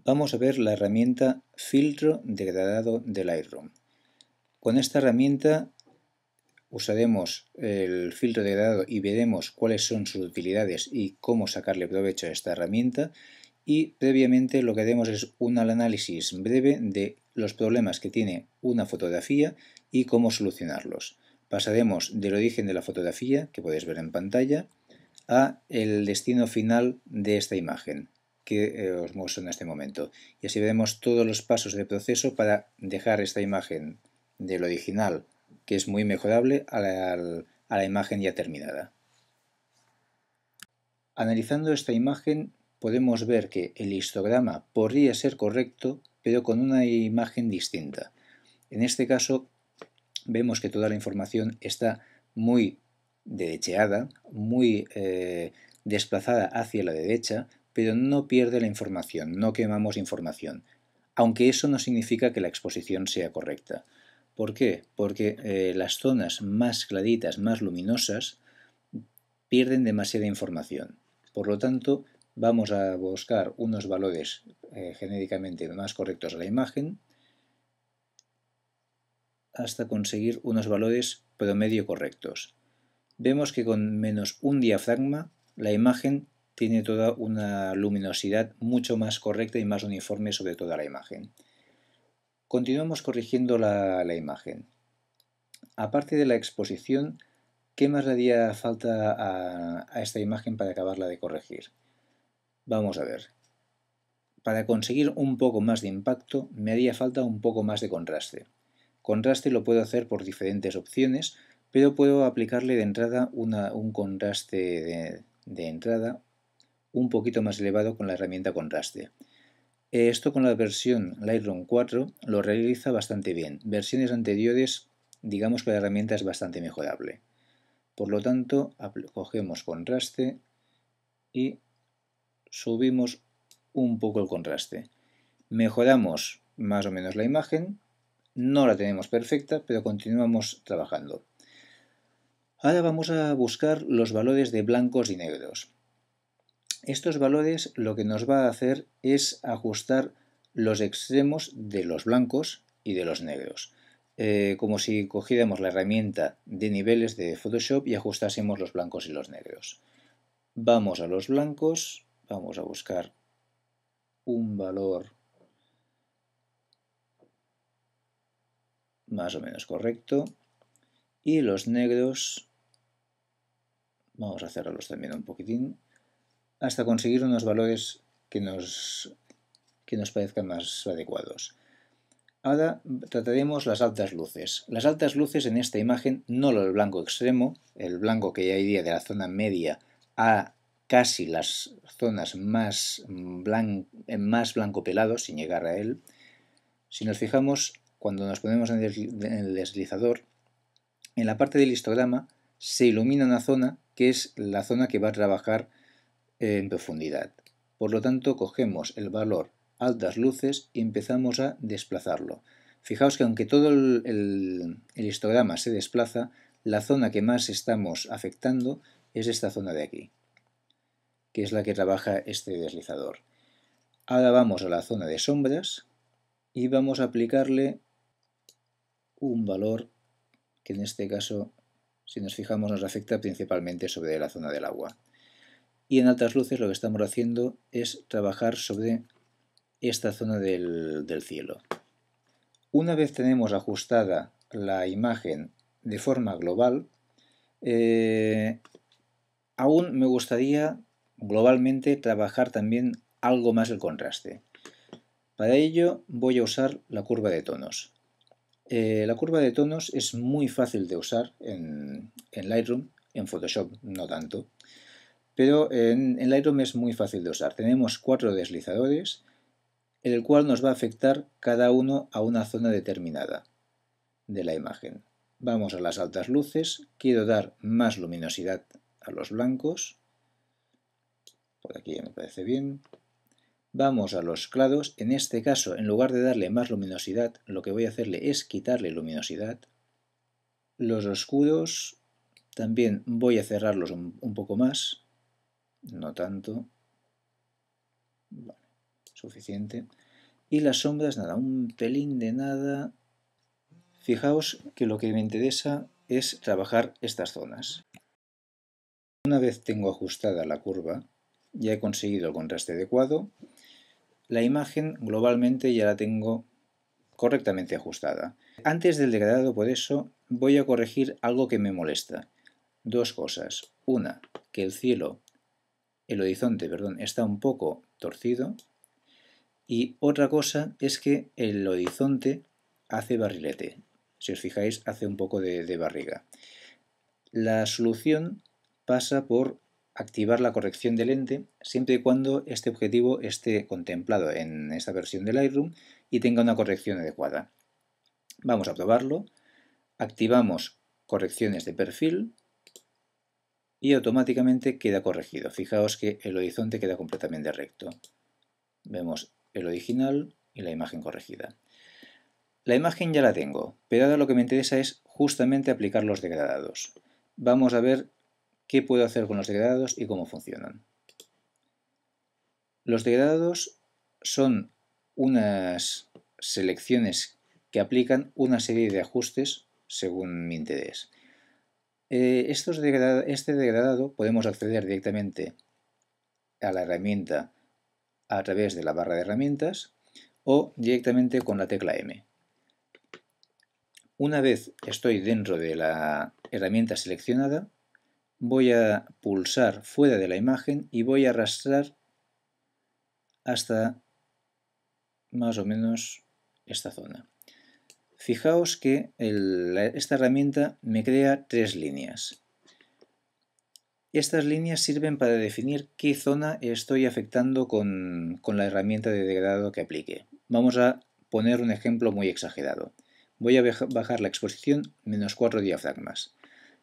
Vamos a ver la herramienta filtro degradado de Lightroom. Con esta herramienta usaremos el filtro degradado y veremos cuáles son sus utilidades y cómo sacarle provecho a esta herramienta, y previamente lo que haremos es un análisis breve de los problemas que tiene una fotografía y cómo solucionarlos. Pasaremos del origen de la fotografía, que podéis ver en pantalla, a el destino final de esta imagen que os muestro en este momento, y así veremos todos los pasos de proceso para dejar esta imagen del original, que es muy mejorable, a la imagen ya terminada. Analizando esta imagen podemos ver que el histograma podría ser correcto, pero con una imagen distinta. En este caso vemos que toda la información está muy derecheada, muy desplazada hacia la derecha, pero no pierde la información, no quemamos información, aunque eso no significa que la exposición sea correcta. ¿Por qué? Porque las zonas más claritas, más luminosas, pierden demasiada información. Por lo tanto, vamos a buscar unos valores genéricamente más correctos a la imagen hasta conseguir unos valores promedio correctos. Vemos que con menos un diafragma la imagen tiene toda una luminosidad mucho más correcta y más uniforme sobre toda la imagen. Continuamos corrigiendo la imagen. Aparte de la exposición, ¿qué más le haría falta a esta imagen para acabarla de corregir? Vamos a ver. Para conseguir un poco más de impacto me haría falta un poco más de contraste. Contraste lo puedo hacer por diferentes opciones, pero puedo aplicarle de entrada un contraste de entrada un poquito más elevado con la herramienta contraste. Esto con la versión Lightroom 4 lo realiza bastante bien. Versiones anteriores, digamos que la herramienta es bastante mejorable. Por lo tanto, cogemos contraste y subimos un poco el contraste. Mejoramos más o menos la imagen, no la tenemos perfecta, pero continuamos trabajando. Ahora vamos a buscar los valores de blancos y negros. Estos valores lo que nos va a hacer es ajustar los extremos de los blancos y de los negros. Como si cogiéramos la herramienta de niveles de Photoshop y ajustásemos los blancos y los negros. Vamos a los blancos, vamos a buscar un valor más o menos correcto, y los negros vamos a cerrarlos también un poquitín hasta conseguir unos valores que nos parezcan más adecuados. Ahora trataremos las altas luces. Las altas luces en esta imagen, no el blanco extremo, el blanco que ya iría de la zona media a casi las zonas más blanco pelado, sin llegar a él. Si nos fijamos, cuando nos ponemos en el deslizador, en la parte del histograma se ilumina una zona que es la zona que va a trabajar en profundidad. Por lo tanto, cogemos el valor altas luces y empezamos a desplazarlo. Fijaos que aunque todo el histograma se desplaza, la zona que más estamos afectando es esta zona de aquí, que es la que trabaja este deslizador. Ahora vamos a la zona de sombras y vamos a aplicarle un valor que en este caso, si nos fijamos, nos afecta principalmente sobre la zona del agua. Y en altas luces lo que estamos haciendo es trabajar sobre esta zona del cielo. Una vez tenemos ajustada la imagen de forma global, aún me gustaría globalmente trabajar también algo más el contraste. Para ello voy a usar la curva de tonos. La curva de tonos es muy fácil de usar en Lightroom, en Photoshop no tanto, pero en Lightroom es muy fácil de usar. Tenemos 4 deslizadores, en el cual nos va a afectar cada uno a una zona determinada de la imagen. Vamos a las altas luces, quiero dar más luminosidad a los blancos, por aquí ya me parece bien. Vamos a los claros, en este caso en lugar de darle más luminosidad, lo que voy a hacerle es quitarle luminosidad. Los oscuros también voy a cerrarlos un poco más, no tanto. Vale. suficiente. Y las sombras, nada, un pelín de nada. Fijaos que lo que me interesa es trabajar estas zonas. Una vez tengo ajustada la curva, ya he conseguido el contraste adecuado. La imagen globalmente ya la tengo correctamente ajustada. Antes del degradado, por eso, voy a corregir algo que me molesta. Dos cosas. Una, que el horizonte, está un poco torcido. Y otra cosa es que el horizonte hace barrilete. Si os fijáis, hace un poco de barriga. La solución pasa por activar la corrección de lente siempre y cuando este objetivo esté contemplado en esta versión de Lightroom y tenga una corrección adecuada. Vamos a probarlo. Activamos correcciones de perfil y automáticamente queda corregido. Fijaos que el horizonte queda completamente recto. Vemos el original y la imagen corregida. La imagen ya la tengo, pero ahora lo que me interesa es justamente aplicar los degradados. Vamos a ver qué puedo hacer con los degradados y cómo funcionan. Los degradados son unas selecciones que aplican una serie de ajustes según mi interés. Este degradado podemos acceder directamente a la herramienta a través de la barra de herramientas o directamente con la tecla M. Una vez estoy dentro de la herramienta seleccionada, voy a pulsar fuera de la imagen y voy a arrastrar hasta más o menos esta zona. Fijaos que esta herramienta me crea tres líneas. Estas líneas sirven para definir qué zona estoy afectando con la herramienta de degradado que aplique. Vamos a poner un ejemplo muy exagerado. Voy a bajar la exposición -4 diafragmas.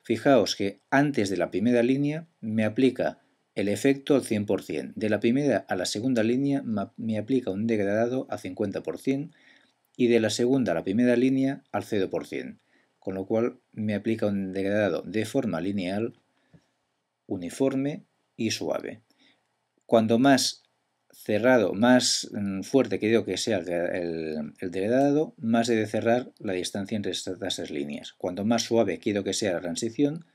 Fijaos que antes de la primera línea me aplica el efecto al 100%. De la primera a la segunda línea me aplica un degradado a 50% y de la segunda a la primera línea al 0%. Con lo cual me aplica un degradado de forma lineal, uniforme y suave. Cuando más cerrado, más fuerte creo que sea el degradado, más debe cerrar la distancia entre estas tres líneas. Cuanto más suave quiero que sea la transición,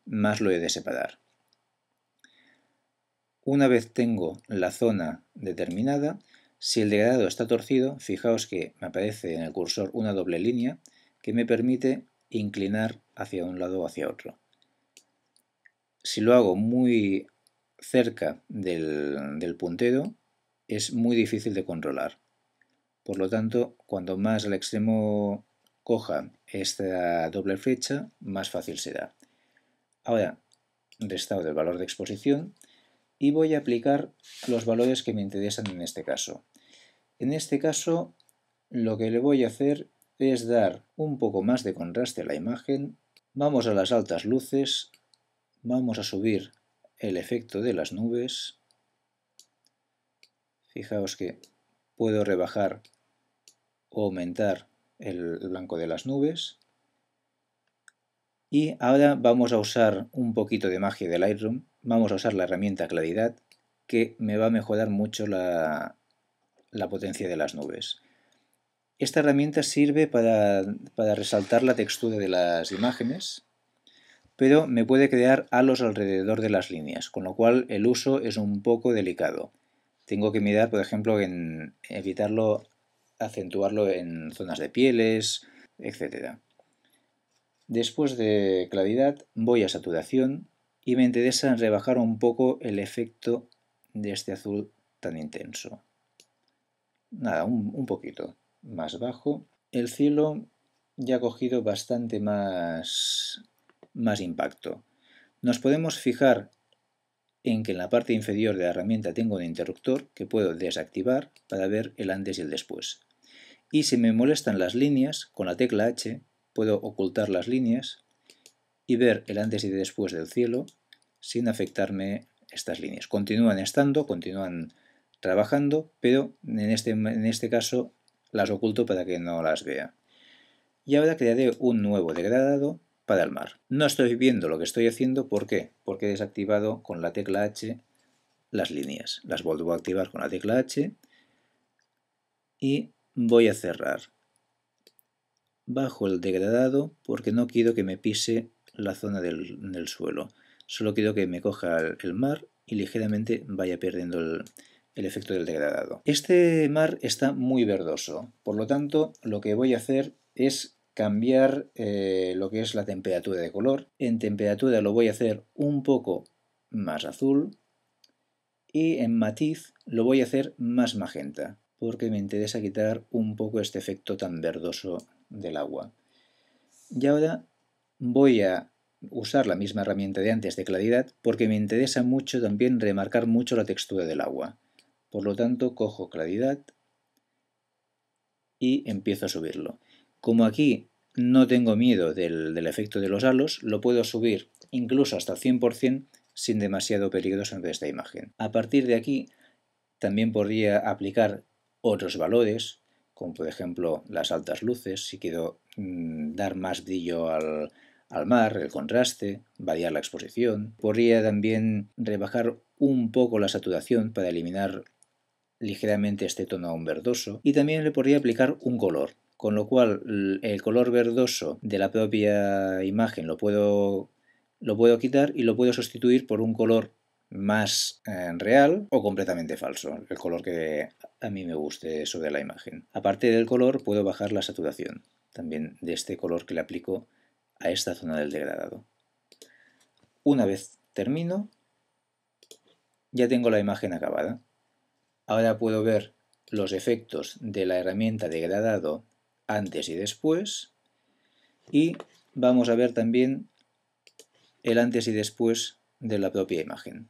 más lo he de separar. Una vez tengo la zona determinada, si el degradado está torcido, fijaos que me aparece en el cursor una doble línea que me permite inclinar hacia un lado o hacia otro. Si lo hago muy cerca del puntero, es muy difícil de controlar. Por lo tanto, cuanto más al extremo coja esta doble flecha, más fácil será. Ahora restauro el valor de exposición y voy a aplicar los valores que me interesan en este caso. En este caso, lo que le voy a hacer es dar un poco más de contraste a la imagen. Vamos a las altas luces, vamos a subir el efecto de las nubes. Fijaos que puedo rebajar o aumentar el blanco de las nubes. Y ahora vamos a usar un poquito de magia de Lightroom. Vamos a usar la herramienta claridad, que me va a mejorar mucho la potencia de las nubes. Esta herramienta sirve para resaltar la textura de las imágenes, pero me puede crear halos alrededor de las líneas, con lo cual el uso es un poco delicado. Tengo que mirar, por ejemplo, en evitarlo, acentuarlo en zonas de pieles, etc. Después de claridad voy a saturación y me interesa rebajar un poco el efecto de este azul tan intenso. Nada, un poquito más bajo. El cielo ya ha cogido bastante más impacto. Nos podemos fijar en que en la parte inferior de la herramienta tengo un interruptor que puedo desactivar para ver el antes y el después. Y si me molestan las líneas, con la tecla H puedo ocultar las líneas y ver el antes y después del cielo sin afectarme estas líneas. Continúan trabajando, pero en este caso las oculto para que no las vea. Y ahora crearé un nuevo degradado para el mar. No estoy viendo lo que estoy haciendo, ¿por qué? Porque he desactivado con la tecla H las líneas. Las vuelvo a activar con la tecla H y voy a cerrar. Bajo el degradado porque no quiero que me pise la zona del suelo. Solo quiero que me coja el mar y ligeramente vaya perdiendo el efecto del degradado. Este mar está muy verdoso, por lo tanto lo que voy a hacer es cambiar lo que es la temperatura de color. En temperatura lo voy a hacer un poco más azul y en matiz lo voy a hacer más magenta, porque me interesa quitar un poco este efecto tan verdoso del agua. Y ahora voy a usar la misma herramienta de antes de claridad porque me interesa mucho también remarcar mucho la textura del agua. Por lo tanto, cojo claridad y empiezo a subirlo. Como aquí no tengo miedo del efecto de los halos, lo puedo subir incluso hasta el 100% sin demasiado peligro sobre esta imagen. A partir de aquí también podría aplicar otros valores, como por ejemplo las altas luces, si quiero dar más brillo al mar, el contraste, variar la exposición. Podría también rebajar un poco la saturación para eliminar ligeramente este tono aún verdoso, y también le podría aplicar un color, con lo cual el color verdoso de la propia imagen lo puedo quitar y lo puedo sustituir por un color más real o completamente falso, el color que a mí me guste sobre la imagen. Aparte del color puedo bajar la saturación también de este color que le aplico a esta zona del degradado. Una vez termino, ya tengo la imagen acabada. Ahora puedo ver los efectos de la herramienta degradado antes y después, y vamos a ver también el antes y después de la propia imagen.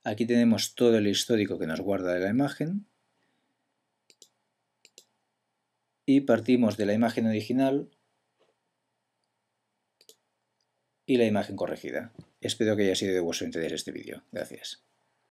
Aquí tenemos todo el histórico que nos guarda de la imagen y partimos de la imagen original y la imagen corregida. Espero que haya sido de vuestro interés este vídeo. Gracias.